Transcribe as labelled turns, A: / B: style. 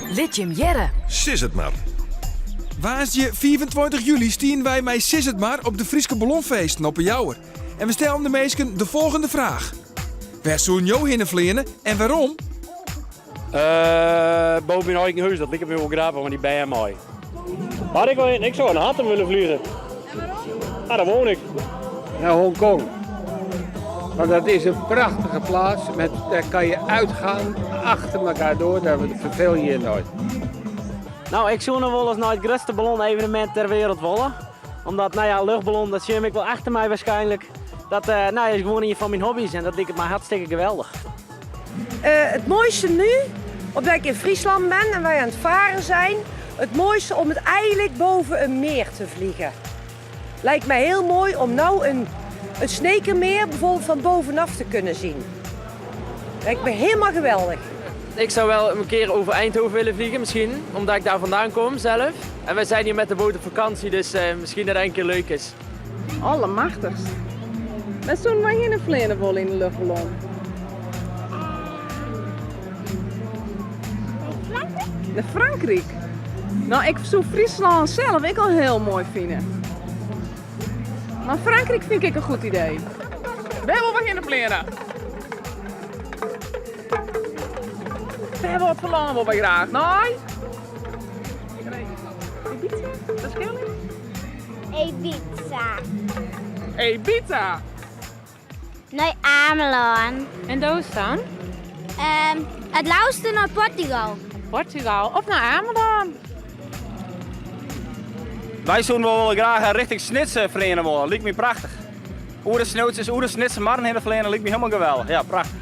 A: Lid Jim Jerre.
B: Sis het maar.
C: Woensdag 24 juli stien wij met Sis het maar op de Frieske Ballonfeesten op een Jouwer. En we stellen de meesten de volgende vraag. Waar zoen jou hinnen vliegen en waarom?
D: Boven in eigen huis, dat ligt me wel grappig, want die bij hem mooi. Maar ik zou naar Hattem willen vliegen. En waarom? Ah, daar woon ik.
E: Naar Hongkong. Want dat is een prachtige plaats, daar kan je uitgaan achter elkaar door, daar verveel je je nooit.
F: Nou, ik zou nog wel eens naar het grootste ballonevenement ter wereld willen. Omdat, luchtballon, dat zie ik wel achter mij waarschijnlijk. Dat is gewoon een van mijn hobby's en dat lijkt mij hartstikke geweldig.
G: Het mooiste nu, omdat ik in Friesland ben en wij aan het varen zijn, het mooiste om het eigenlijk boven een meer te vliegen. Lijkt mij heel mooi om nou een Sneekermeer bijvoorbeeld van bovenaf te kunnen zien. Lijkt me helemaal geweldig.
H: Ik zou wel een keer over Eindhoven willen vliegen misschien, omdat ik daar vandaan kom zelf. En wij zijn hier met de boot op vakantie, dus misschien dat het een keer leuk is.
I: Allemachtigst. Met zo'n waar je een vlierenvol in de luchtballon. Naar Frankrijk? Nou, ik zou Friesland zelf ik al heel mooi vinden. Maar Frankrijk vind ik een goed idee. We hebben wat in de pleren. We hebben wat verlangen wel bij graag. Nee? Ibiza? Dat is heel
J: Ibiza.
I: Ibiza?
J: Nee, Ameland.
I: En daar dan?
J: Het lauwste naar Portugal.
I: Portugal of naar Ameland?
D: Wij zouden wel graag richting Snitsen vliegen willen, lijkt me prachtig. Oer de Snitsen marren in de vliegen lijkt me helemaal geweldig. Ja, prachtig.